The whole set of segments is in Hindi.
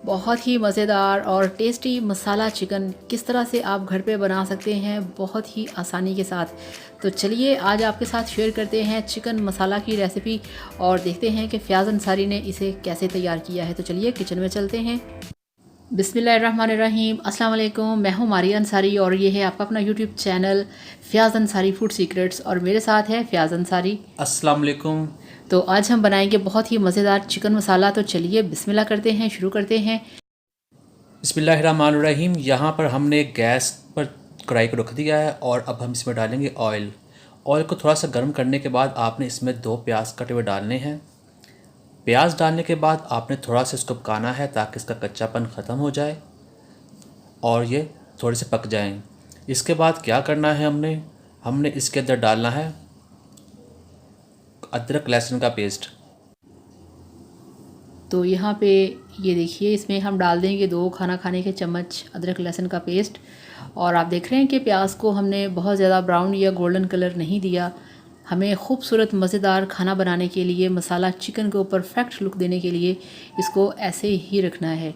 बहुत ही मज़ेदार और टेस्टी मसाला चिकन किस तरह से आप घर पे बना सकते हैं बहुत ही आसानी के साथ। तो चलिए आज आपके साथ शेयर करते हैं चिकन मसाला की रेसिपी और देखते हैं कि फ़याज़ अंसारी ने इसे कैसे तैयार किया है। तो चलिए किचन में चलते हैं। बिस्मिल्लाहिर्रहमानिर्रहीम, अस्सलाम वालेकुम। मैं हूँ मारिया अंसारी और ये है आपका अपना YouTube channel Fayaz Ansari food secrets और मेरे साथ है फ़याज़ अंसारी। अस्सलाम वालेकुम। तो आज हम बनाएंगे बहुत ही मज़ेदार चिकन मसाला। तो चलिए बिस्मिल्लाह करते हैं, शुरू करते हैं। बिस्मिल्लाहिर्रहमानिर्रहीम। यहाँ पर हमने गैस पर कढ़ाई को रख दिया है और अब हम इसमें डालेंगे ऑयल। ऑयल को थोड़ा सा गर्म करने के बाद आपने इसमें 2 प्याज कटे हुए डालने हैं। प्याज डालने के बाद आपने थोड़ा सा इसको पकाना है ताकि इसका कच्चापन ख़त्म हो जाए और ये थोड़े से पक जाएं। इसके बाद क्या करना है, हमने इसके अंदर डालना है अदरक लहसुन का पेस्ट। तो यहाँ पे ये देखिए इसमें हम डाल देंगे 2 खाना खाने के चम्मच अदरक लहसुन का पेस्ट। और आप देख रहे हैं कि प्याज को हमने बहुत ज़्यादा ब्राउन या गोल्डन कलर नहीं दिया। हमें खूबसूरत मज़ेदार खाना बनाने के लिए, मसाला चिकन को परफेक्ट लुक देने के लिए इसको ऐसे ही रखना है।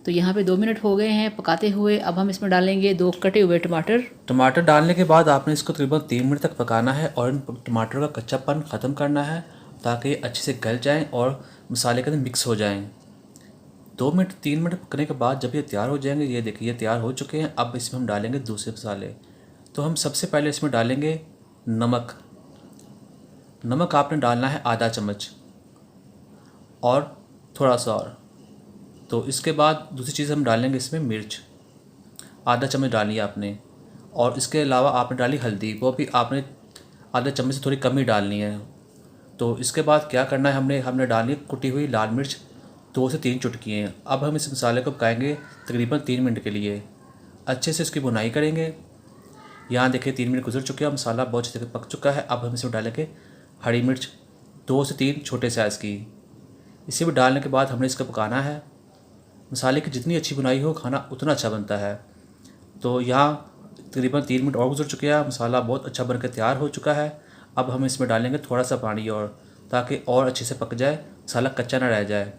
तो यहाँ पे 2 मिनट हो गए हैं पकाते हुए। अब हम इसमें डालेंगे 2 कटे हुए टमाटर। टमाटर डालने के बाद आपने इसको तकरीबन 3 मिनट तक पकाना है और इन टमाटर का कच्चापन ख़त्म करना है ताकि ये अच्छे से गल जाएं और मसाले के अंदर मिक्स हो जाएं। 2 मिनट 3 मिनट पकने के बाद जब ये तैयार हो जाएंगे, ये देखिए ये तैयार हो चुके हैं। अब इसमें हम डालेंगे दूसरे मसाले। तो हम सबसे पहले इसमें डालेंगे नमक। नमक आपने डालना है आधा चम्मच और थोड़ा सा और। तो इसके बाद दूसरी चीज़ हम डालेंगे इसमें मिर्च, आधा चम्मच डाली आपने। और इसके अलावा आपने डाली हल्दी, वो भी आपने आधा चम्मच से थोड़ी कम ही डालनी है। तो इसके बाद क्या करना है, हमने डाली कुटी हुई लाल मिर्च 2 से 3 चुटकी हैं। अब हम इस मसाले को पकाएंगे तकरीबन 3 मिनट के लिए। अच्छे से इसकी भुनाई करेंगे। यहाँ देखिए 3 मिनट गुजर चुके हैं, मसाला बहुत अच्छे से पक चुका है। अब हम इसमें डालेंगे हरी मिर्च 2 से 3 छोटे साइज़ की। इसे भी डालने के बाद हमने इसको पकाना है। मसाले की जितनी अच्छी बुनाई हो खाना उतना अच्छा बनता है। तो यहाँ तकरीबन 3 मिनट और गुजर चुके हैं, मसाला बहुत अच्छा बनकर तैयार हो चुका है। अब हम इसमें डालेंगे थोड़ा सा पानी और, ताकि और अच्छे से पक जाए, मसाला कच्चा ना रह जाए।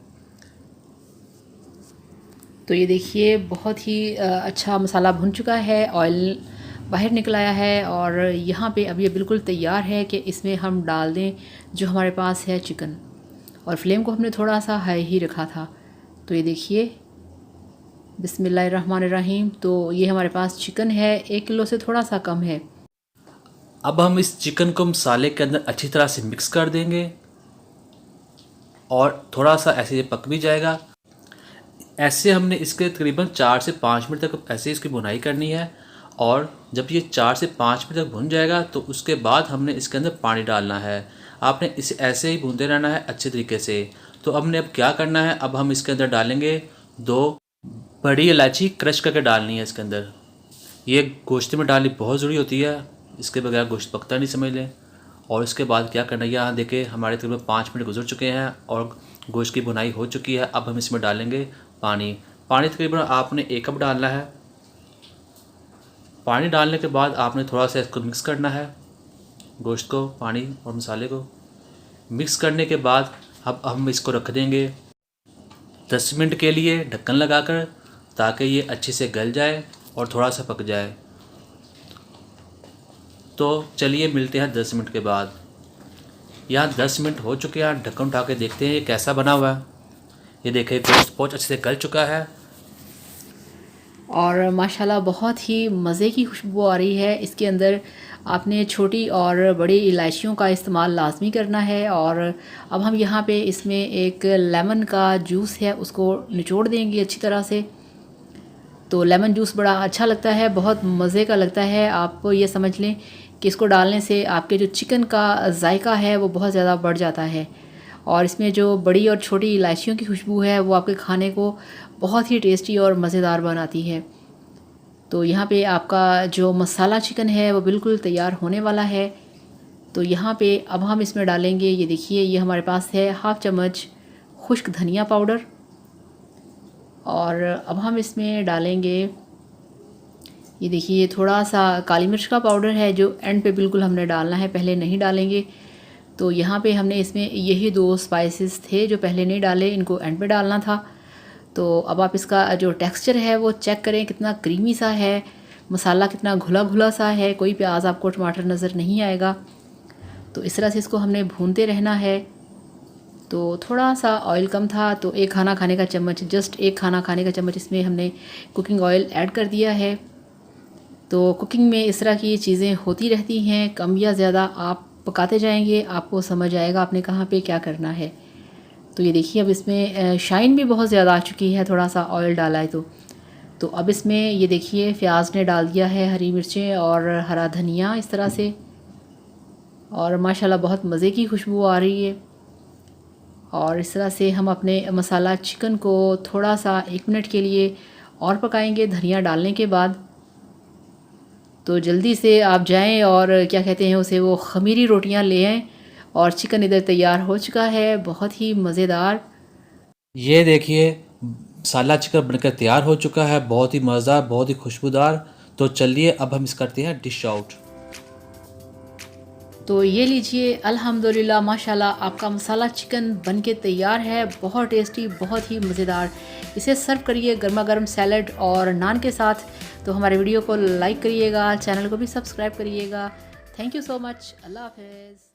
तो ये देखिए बहुत ही अच्छा मसाला भुन चुका है, ऑयल बाहर निकल आया है और यहाँ पे अब ये बिल्कुल तैयार है कि इसमें हम डाल दें जो हमारे पास है चिकन। और फ्लेम को हमने थोड़ा सा हाई ही रखा था। तो ये देखिए बिस्मिल्लाहिर्रहमानिर्रहीम। तो ये हमारे पास चिकन है, 1 किलो से थोड़ा सा कम है। अब हम इस चिकन को मसाले के अंदर अच्छी तरह से मिक्स कर देंगे और थोड़ा सा ऐसे ये पक भी जाएगा। ऐसे हमने इसके तकरीबन 4 से 5 मिनट तक ऐसे इसकी भुनाई करनी है। और जब ये 4 से 5 मिनट तक भुन जाएगा तो उसके बाद हमने इसके अंदर पानी डालना है। आपने इसे ऐसे ही भूनते रहना है अच्छे तरीके से। तो हमने अब क्या करना है, अब हम इसके अंदर डालेंगे 2 बड़ी इलायची क्रश करके डालनी है इसके अंदर। ये गोश्त में डालनी बहुत ज़रूरी होती है, इसके बगैर गोश्त पकता नहीं, समझ लें। और इसके बाद क्या करना है, यहाँ देखें हमारे तकरीबन 5 मिनट गुजर चुके हैं और गोश्त की भुनाई हो चुकी है। अब हम इसमें डालेंगे पानी। पानी तकरीबन आपने 1 कप डालना है। पानी डालने के बाद आपने थोड़ा सा इसको मिक्स करना है, गोश्त को, पानी और मसाले को। मिक्स करने के बाद अब हम इसको रख देंगे 10 मिनट के लिए ढक्कन लगाकर, ताकि ये अच्छे से गल जाए और थोड़ा सा पक जाए। तो चलिए मिलते हैं 10 मिनट के बाद। यहाँ 10 मिनट हो चुके हैं, ढक्कन उठा के देखते हैं ये कैसा बना हुआ है। ये देखें गोश्त बहुत अच्छे से गल चुका है और माशाल्लाह बहुत ही मज़े की खुशबू आ रही है। इसके अंदर आपने छोटी और बड़ी इलायचियों का इस्तेमाल लाजमी करना है। और अब हम यहाँ पे इसमें एक लेमन का जूस है उसको निचोड़ देंगे अच्छी तरह से। तो लेमन जूस बड़ा अच्छा लगता है, बहुत मज़े का लगता है। आप ये समझ लें कि इसको डालने से आपके जो चिकन का जायका है वो बहुत ज़्यादा बढ़ जाता है। और इसमें जो बड़ी और छोटी इलायचियों की खुशबू है वो आपके खाने को बहुत ही टेस्टी और मज़ेदार बनाती है। तो यहाँ पे आपका जो मसाला चिकन है वो बिल्कुल तैयार होने वाला है। तो यहाँ पे अब हम इसमें डालेंगे, ये देखिए ये हमारे पास है हाफ़ चम्मच खुश्क धनिया पाउडर। और अब हम इसमें डालेंगे, ये देखिए थोड़ा सा काली मिर्च का पाउडर है जो एंड पे बिल्कुल हमने डालना है, पहले नहीं डालेंगे। तो यहाँ पे हमने इसमें यही 2 स्पाइसेस थे जो पहले नहीं डाले, इनको एंड पे डालना था। तो अब आप इसका जो टेक्सचर है वो चेक करें, कितना क्रीमी सा है, मसाला कितना घुला घुला सा है, कोई प्याज आपको टमाटर नज़र नहीं आएगा। तो इस तरह से इसको हमने भूनते रहना है। तो थोड़ा सा ऑयल कम था, तो एक खाना खाने का चम्मच, जस्ट एक खाना खाने का चम्मच इसमें हमने कुकिंग ऑयल ऐड कर दिया है। तो कुकिंग में इस तरह की चीज़ें होती रहती हैं, कम या ज़्यादा आप पकाते जाएंगे, आपको समझ आएगा आपने कहाँ पे क्या करना है। तो ये देखिए अब इसमें शाइन भी बहुत ज़्यादा आ चुकी है, थोड़ा सा ऑयल डाला है तो अब इसमें ये देखिए प्याज ने डाल दिया है, हरी मिर्चें और हरा धनिया इस तरह से, और माशाल्लाह बहुत मज़े की खुशबू आ रही है। और इस तरह से हम अपने मसाला चिकन को थोड़ा सा 1 मिनट के लिए और पकाएंगे धनिया डालने के बाद। तो जल्दी से आप जाएं और क्या कहते हैं उसे, वो ख़मीरी रोटियां ले आएँ। और चिकन इधर तैयार हो चुका है, बहुत ही मज़ेदार। ये देखिए मसाला चिकन बनकर तैयार हो चुका है, बहुत ही मज़ेदार, बहुत ही खुशबूदार। तो चलिए अब हम इस करते हैं डिश आउट। तो ये लीजिए अल्हम्दुलिल्लाह माशाल्लाह आपका मसाला चिकन बनके तैयार है, बहुत टेस्टी, बहुत ही मज़ेदार। इसे सर्व करिए गर्मा गर्म सैलड और नान के साथ। तो हमारे वीडियो को लाइक करिएगा, चैनल को भी सब्सक्राइब करिएगा। थैंक यू सो मच, अल्लाह हाफ़िज़।